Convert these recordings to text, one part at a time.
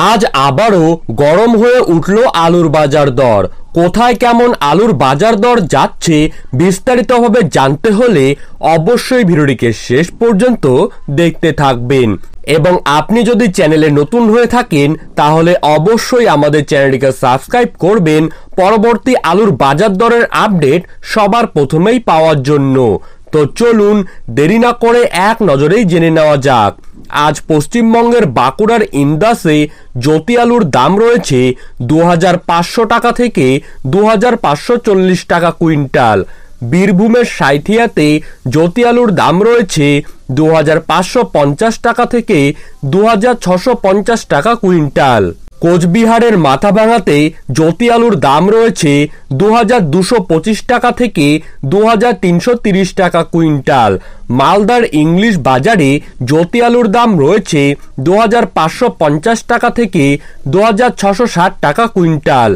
আজ আবারও গরম হয়ে উঠল আলুর বাজার দর। কোথায় কেমন আলুর বাজার দর যাচ্ছে বিস্তারিতভাবে জানতে হলে অবশ্যই ভিডিওটিকে শেষ পর্যন্ত দেখতে থাকবেন। এবং আপনি যদি চ্যানেলে নতুন হয়ে থাকেন তাহলে অবশ্যই আমাদের চ্যানেলটিকে সাবস্ক্রাইব করবেন পরবর্তী আলুর বাজার দরের আপডেট সবার প্রথমেই পাওয়ার জন্য। তো চলুন দেরি না করে এক নজরেই জেনে নেওয়া যাক। আজ পশ্চিমবঙ্গের বাঁকুড়ার ইন্দাসে জ্যোতি আলুর দাম রয়েছে 2500 টাকা থেকে 2540 টাকা কুইন্টাল। বীরভূমের সাঁইথিয়াতে জ্যোতি আলুর দাম রয়েছে 2550 টাকা থেকে 2650 টাকা কুইন্টাল। কোচবিহারের মাথাভাঙাতে জ্যোতি আলুর দাম রয়েছে 2225 টাকা থেকে 2330 টাকা কুইন্টাল। মালদার ইংলিশ বাজারে জ্যোতি আলুর দাম রয়েছে 2550 টাকা থেকে 2660 টাকা কুইন্টাল।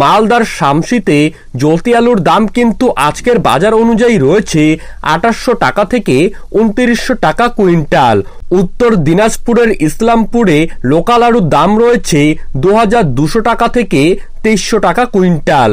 মালদার শামসিতে জ্যোতি আলুর দাম কিন্তু আজকের বাজার অনুযায়ী রয়েছে 2800 টাকা থেকে 2900 টাকা কুইন্টাল। উত্তর দিনাজপুরের ইসলামপুরে লোকাল আলুর দাম রয়েছে 2200 টাকা থেকে 2300 টাকা কুইন্টাল।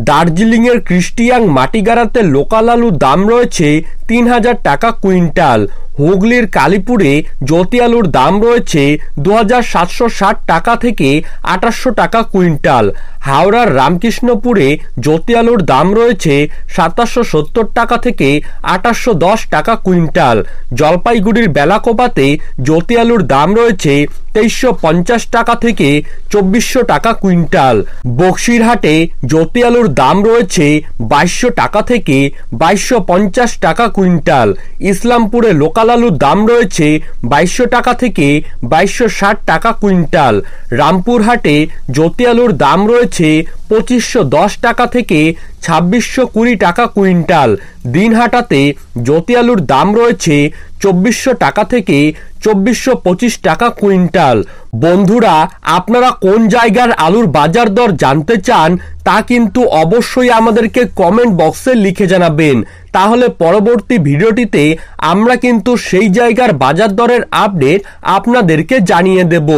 দার্জিলিংয়ের ক্রিস্টিয়াং মাটিগাড়াতে লোকাল আলুর দাম রয়েছে 3000 টাকা কুইন্টাল। হুগলির কালীপুরে জ্যোতি আলুর দাম রয়েছে 2760 টাকা থেকে 2800 টাকা কুইন্টাল। হাওড়ার রামকৃষ্ণপুরে জ্যোতি আলুর দাম রয়েছে 2770 টাকা থেকে 2810 টাকা কুইন্টাল। জলপাইগুড়ির বেলাকোপাতে জ্যোতি আলুর দাম রয়েছে 2350 টাকা থেকে 2400 টাকা কুইন্টাল। বক্সিরহাটে জ্যোতি আলুর দাম রয়েছে 2200 টাকা থেকে 2250 টাকা কুইন্টাল। ইসলামপুরে লোকাল আলুর দাম রয়েছে 2200 টাকা থেকে 2260 টাকা কুইন্টাল। রামপুরহাটে জ্যোতি আলুর দাম রয়েছে 2510 টাকা থেকে 2620 টাকা কুইন্টাল। দিনহাটাতে জ্যোতি আলুর দাম রয়েছে 2400 টাকা থেকে 2425 টাকা কুইন্টাল। বন্ধুরা, আপনারা কোন জায়গার আলুর বাজার দর জানতে চান তা কিন্তু অবশ্যই আমাদেরকে কমেন্ট বক্সে লিখে জানাবেন, তাহলে পরবর্তী ভিডিওটিতে আমরা কিন্তু সেই জায়গার বাজার দরের আপডেট আপনাদেরকে জানিয়ে দেব।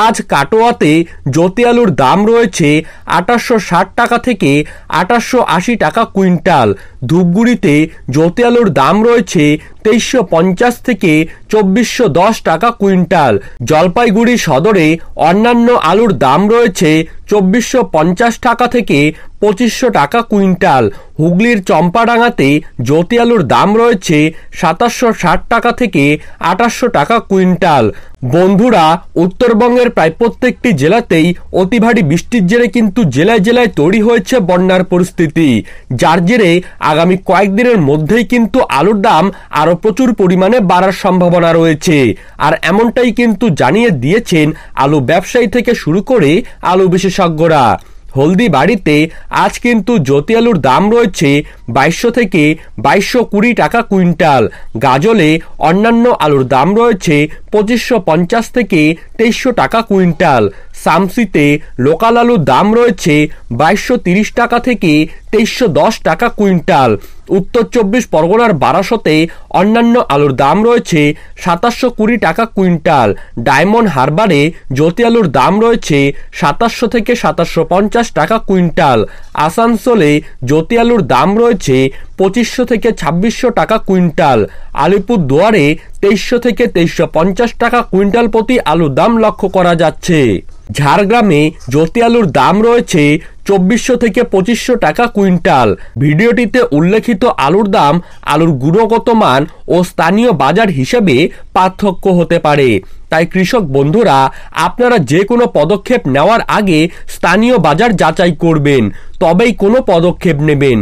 আজ কাটোয়াতে জ্যোতি আলুর দাম রয়েছে 2860 টাকা থেকে 2880 টাকা কুইন্টাল। ধূপগুড়িতে জ্যোতি আলুর দাম রয়েছে 2350 থেকে 2410 টাকা কুইন্টাল। জলপাইগুড়ি সদরে অন্যান্য আলুর দাম রয়েছে 2450 টাকা থেকে 2500 টাকা কুইন্টাল। হুগলির চম্পাডাঙ্গাতে জ্যোতি আলুর দাম রয়েছে 2760 টাকা থেকে 2800 টাকা কুইন্টাল। বন্ধুরা, উত্তরবঙ্গের প্রায় প্রত্যেকটি জেলাতেই অতি ভারী বৃষ্টির জেরে কিন্তু জেলায় জেলায় তৈরি হয়েছে বন্যার পরিস্থিতি, যার জেরে আগামী কয়েকদিনের মধ্যেই কিন্তু আলুর দাম আরো প্রচুর পরিমাণে বাড়ার সম্ভাবনা রয়েছে। আর এমনটাই কিন্তু জানিয়ে দিয়েছেন আলু ব্যবসায়ী থেকে শুরু করে আলু বিশেষজ্ঞরা। হলদিবাড়িতে আজ কিন্তু জ্যোতি আলুর দাম রয়েছে 2200 থেকে 2220 টাকা কুইন্টাল। গাজলে অন্যান্য আলুর দাম রয়েছে 2550 থেকে 2300 টাকা কুইন্টাল। শামসিতে লোকাল আলুর দাম রয়েছে 2230 টাকা থেকে 2310 টাকা কুইন্টাল। উত্তর 24 পরগনার বারাসতে অন্যান্য আলুর দাম রয়েছে 2720 টাকা কুইন্টাল। ডায়মন্ড হারবারে জ্যোতি আলুর দাম রয়েছে 2700 থেকে 2750 টাকা কুইন্টাল। আসানসোলে জ্যোতি আলুর দাম রয়েছে 2500 থেকে 2600 টাকা কুইন্টাল। আলিপুরদুয়ারে 2300 থেকে 2350 টাকা কুইন্টাল প্রতি আলুর দাম লক্ষ্য করা যাচ্ছে। ঝাড়গ্রামে জ্যোতি আলুর দাম রয়েছে 2400 থেকে 2500 টাকা কুইন্টাল। ভিডিওটিতে উল্লেখিত আলুর দাম আলুর গুণগত মান ও স্থানীয় বাজার হিসেবে পার্থক্য হতে পারে, তাই কৃষক বন্ধুরা আপনারা যে কোনো পদক্ষেপ নেওয়ার আগে স্থানীয় বাজার যাচাই করবেন, তবেই কোনো পদক্ষেপ নেবেন।